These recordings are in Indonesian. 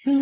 Kita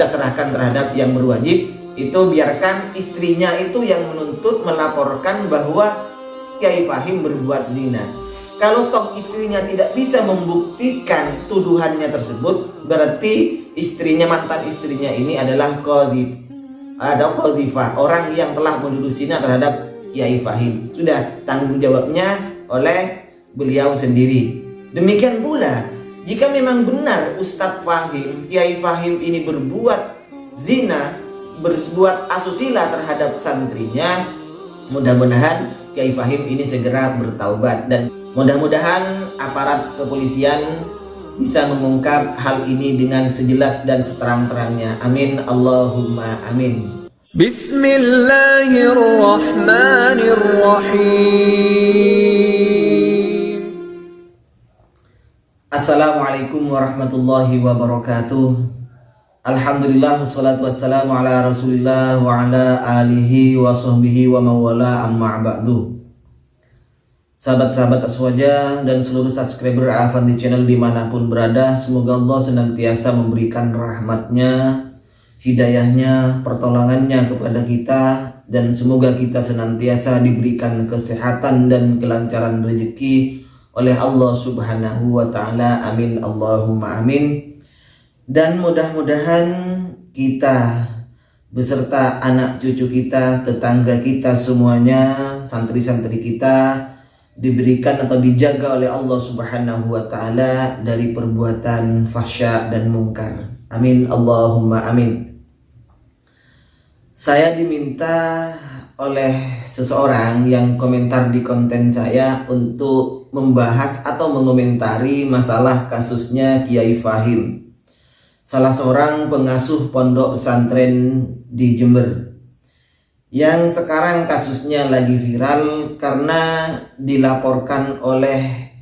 serahkan terhadap yang berwajib, itu biarkan istrinya itu yang menuntut, melaporkan bahwa Kiai Fahim berbuat zina. Kalau toh istrinya tidak bisa membuktikan tuduhannya tersebut, berarti istrinya, mantan istrinya ini adalah qadhifah, orang yang telah menuduh zina terhadap Kiai Fahim. Sudah tanggung jawabnya oleh beliau sendiri. Demikian pula jika memang benar Ustadz Fahim, Kiai Fahim ini berbuat zina, berbuat asusila terhadap santrinya, mudah-mudahan Kiai Fahim ini segera bertaubat, dan mudah-mudahan aparat kepolisian bisa mengungkap hal ini dengan sejelas dan seterang-terangnya. Amin, Allahumma amin. Bismillahirrahmanirrahim. Assalamualaikum warahmatullahi wabarakatuh. Alhamdulillah, wassalatu wassalamu ala rasulillah wa ala alihi wa sahbihi wa mawala, amma ba'du. Sahabat-sahabat Aswaja dan seluruh subscriber Afandi Channel dimanapun berada, semoga Allah senantiasa memberikan rahmatnya, hidayahnya, pertolongannya kepada kita, dan semoga kita senantiasa diberikan kesehatan dan kelancaran rezeki oleh Allah Subhanahu wa ta'ala. Amin, Allahumma amin. Dan mudah-mudahan kita beserta anak cucu kita, tetangga kita semuanya, santri-santri kita diberikan atau dijaga oleh Allah Subhanahu wa ta'ala dari perbuatan fahsya dan mungkar. Amin, Allahumma amin. Saya diminta oleh seseorang yang komentar di konten saya untuk membahas atau mengomentari masalah kasusnya Kiai Fahim, salah seorang pengasuh pondok pesantren di Jember, yang sekarang kasusnya lagi viral karena dilaporkan oleh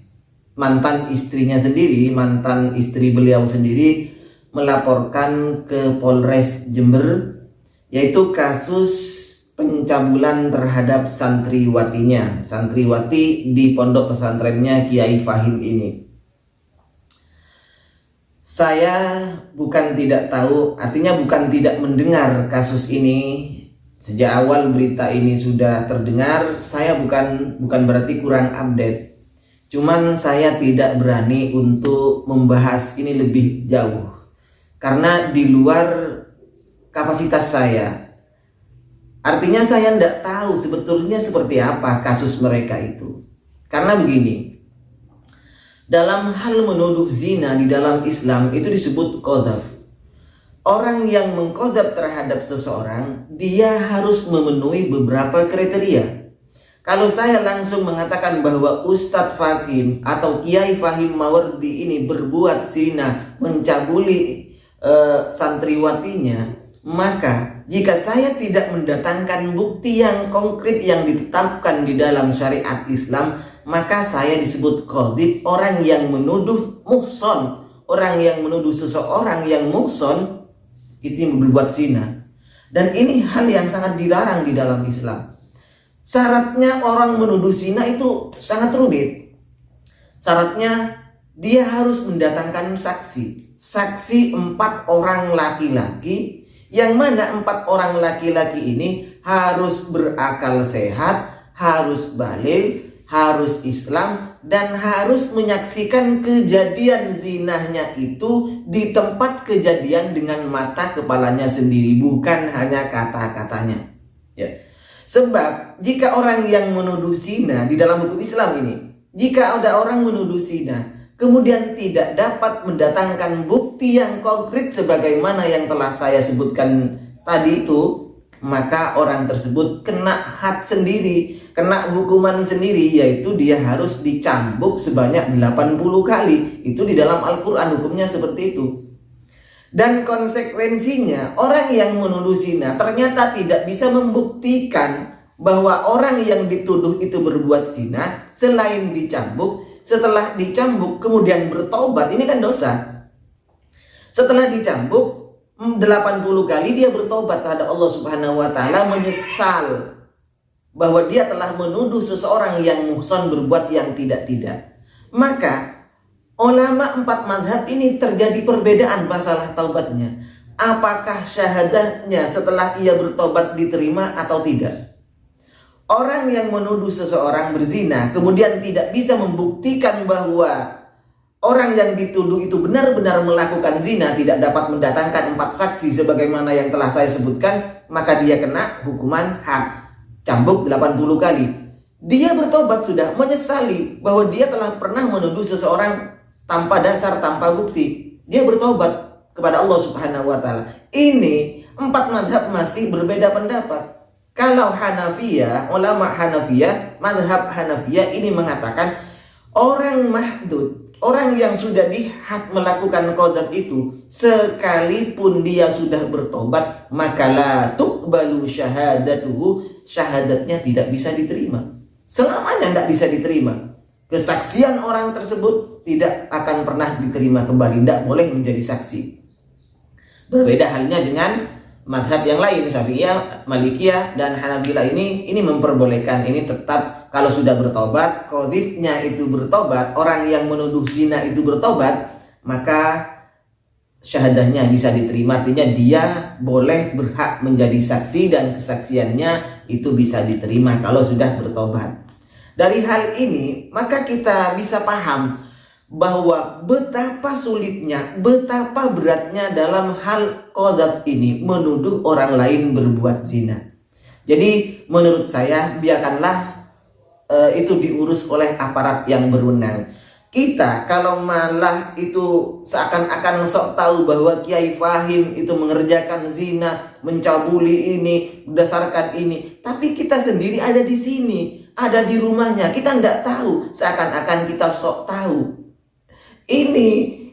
mantan istrinya sendiri. Mantan istri beliau sendiri melaporkan ke Polres Jember, yaitu kasus pencabulan terhadap santriwati di pondok pesantrennya Kiai Fahim ini. Saya bukan tidak tahu, artinya bukan tidak mendengar kasus ini. Sejak awal berita ini sudah terdengar, saya bukan berarti kurang update. Cuman saya tidak berani untuk membahas ini lebih jauh karena di luar kapasitas saya. Artinya saya tidak tahu sebetulnya seperti apa kasus mereka itu. Karena begini, dalam hal menuduh zina di dalam Islam itu disebut qadhaf. Orang yang mengqadhaf terhadap seseorang, dia harus memenuhi beberapa kriteria. Kalau saya langsung mengatakan bahwa Ustadz Fahim atau Kiai Fahim Mawardi ini berbuat zina, mencabuli santriwatinya, maka jika saya tidak mendatangkan bukti yang konkret yang ditetapkan di dalam syariat Islam, maka saya disebut qadhif, orang yang menuduh muhson, orang yang menuduh seseorang yang muhson itu berbuat zina. Dan ini hal yang sangat dilarang di dalam Islam. Syaratnya orang menuduh zina itu sangat rumit. Syaratnya dia harus mendatangkan saksi 4 orang laki-laki, yang mana 4 orang laki-laki ini harus berakal sehat, harus baligh, harus Islam, dan harus menyaksikan kejadian zinahnya itu di tempat kejadian dengan mata kepalanya sendiri, bukan hanya kata-katanya. Ya. Sebab jika orang yang menuduh zina di dalam hukum Islam ini, jika ada orang menuduh zina kemudian tidak dapat mendatangkan bukti yang konkret sebagaimana yang telah saya sebutkan tadi itu, maka orang tersebut kena had sendiri, kena hukuman sendiri, yaitu dia harus dicambuk sebanyak 80 kali. Itu di dalam Al-Quran hukumnya seperti itu. Dan konsekuensinya, orang yang menuduh zina ternyata tidak bisa membuktikan bahwa orang yang dituduh itu berbuat zina selain dicambuk. Setelah dicambuk kemudian bertobat, ini kan dosa. Setelah dicambuk 80 kali dia bertobat terhadap Allah Subhanahu wa taala, menyesal bahwa dia telah menuduh seseorang yang muhson berbuat yang tidak-tidak. Maka ulama 4 mazhab ini terjadi perbedaan masalah taubatnya. Apakah syahadahnya setelah ia bertobat diterima atau tidak? Orang yang menuduh seseorang berzina kemudian tidak bisa membuktikan bahwa orang yang dituduh itu benar-benar melakukan zina, tidak dapat mendatangkan 4 saksi sebagaimana yang telah saya sebutkan, maka dia kena hukuman had, cambuk 80 kali. Dia bertobat sudah, menyesali bahwa dia telah pernah menuduh seseorang tanpa dasar, tanpa bukti. Dia bertobat kepada Allah Subhanahu wa taala. Ini 4 mazhab masih berbeda pendapat. Kalau Hanafiyah, ulama Hanafiyah, mazhab Hanafiyah ini mengatakan orang mahdud, orang yang sudah dihad melakukan qadzaf itu, sekalipun dia sudah bertobat, maka la tuqbalu syahadatuhu, syahadatnya tidak bisa diterima. Selamanya tidak bisa diterima. Kesaksian orang tersebut tidak akan pernah diterima kembali, tidak boleh menjadi saksi. Berbeda halnya dengan mazhab yang lain, Syafi'iyah, Malikiyah, dan Hanabilah ini memperbolehkan, ini tetap kalau sudah bertobat, qadzifnya itu bertobat, orang yang menuduh zina itu bertobat, maka syahadahnya bisa diterima. Artinya dia boleh berhak menjadi saksi dan kesaksiannya itu bisa diterima kalau sudah bertobat. Dari hal ini maka kita bisa paham bahwa betapa sulitnya, betapa beratnya dalam hal qadzaf ini, menuduh orang lain berbuat zina. Jadi menurut saya biarkanlah itu diurus oleh aparat yang berwenang. Kita kalau malah itu seakan-akan sok tahu bahwa Kiai Fahim itu mengerjakan zina, mencabuli ini, berdasarkan ini, tapi kita sendiri ada di sini, ada di rumahnya, kita tidak tahu, seakan-akan kita sok tahu. Ini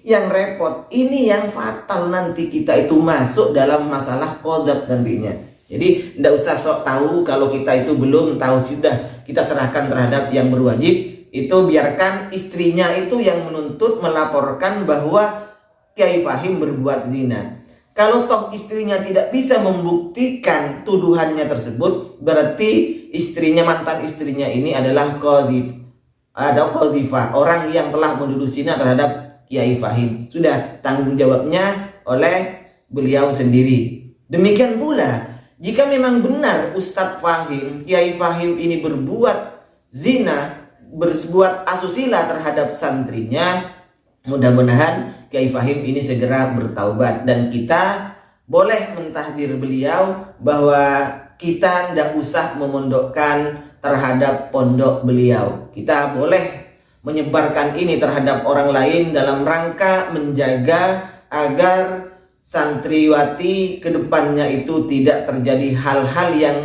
yang repot, ini yang fatal, nanti kita itu masuk dalam masalah qadzaf nantinya. Jadi tidak usah sok tahu, kalau kita itu belum tahu sudah kita serahkan terhadap yang berwajib. Itu biarkan istrinya itu yang menuntut, melaporkan bahwa Kiai Fahim berbuat zina. Kalau toh istrinya tidak bisa membuktikan tuduhannya tersebut, berarti istrinya, mantan istrinya ini adalah qadzif, ada qadzifah, orang yang telah menuduh zina terhadap Kiai Fahim. Sudah tanggung jawabnya oleh beliau sendiri. Demikian pula jika memang benar Ustadz Fahim, Kiai Fahim ini berbuat zina, berbuat asusila terhadap santrinya, mudah-mudahan Kiai Fahim ini segera bertaubat, dan kita boleh mentahdir beliau bahwa kita tidak usah memondokkan terhadap pondok beliau. Kita boleh menyebarkan ini terhadap orang lain dalam rangka menjaga agar santriwati kedepannya itu tidak terjadi hal-hal yang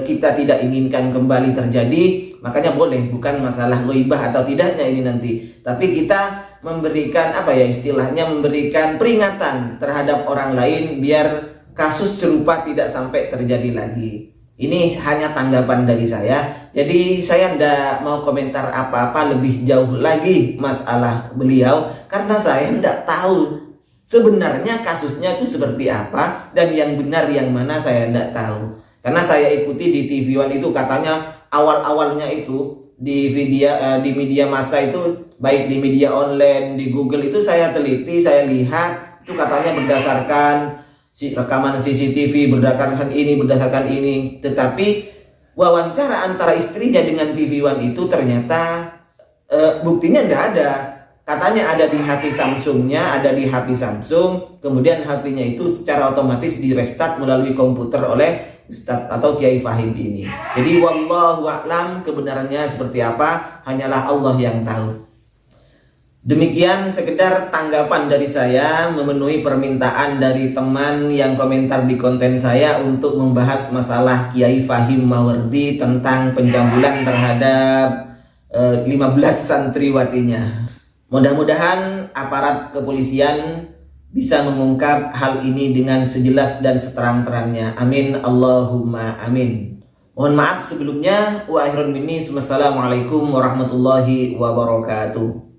kita tidak inginkan kembali terjadi. Makanya boleh, bukan masalah ghaibah atau tidaknya ini nanti, tapi kita memberikan istilahnya memberikan peringatan terhadap orang lain biar kasus serupa tidak sampai terjadi lagi. Ini hanya tanggapan dari saya. Jadi saya tidak mau komentar apa-apa lebih jauh lagi masalah beliau, karena saya tidak tahu sebenarnya kasusnya itu seperti apa, dan yang benar yang mana saya tidak tahu. Karena saya ikuti di TV One itu katanya awal-awalnya itu di media massa itu, baik di media online, di Google itu saya teliti, saya lihat itu katanya berdasarkan rekaman CCTV, berdasarkan ini, tetapi wawancara antara istrinya dengan TV One itu ternyata buktinya tidak ada. Katanya ada di HP Samsungnya, ada di HP Samsung, kemudian HP-nya itu secara otomatis di restart melalui komputer oleh Ustadz atau Kiai Fahim ini. Jadi wallahu a'lam, kebenarannya seperti apa hanyalah Allah yang tahu. Demikian sekedar tanggapan dari saya, memenuhi permintaan dari teman yang komentar di konten saya untuk membahas masalah Kiai Fahim Mawardi tentang pencabulan terhadap 15 santriwatinya. Mudah-mudahan aparat kepolisian bisa mengungkap hal ini dengan sejelas dan seterang-terangnya. Amin Allahumma amin. Mohon maaf sebelumnya. Wa akhirun minni. Wassalamualaikum warahmatullahi wabarakatuh.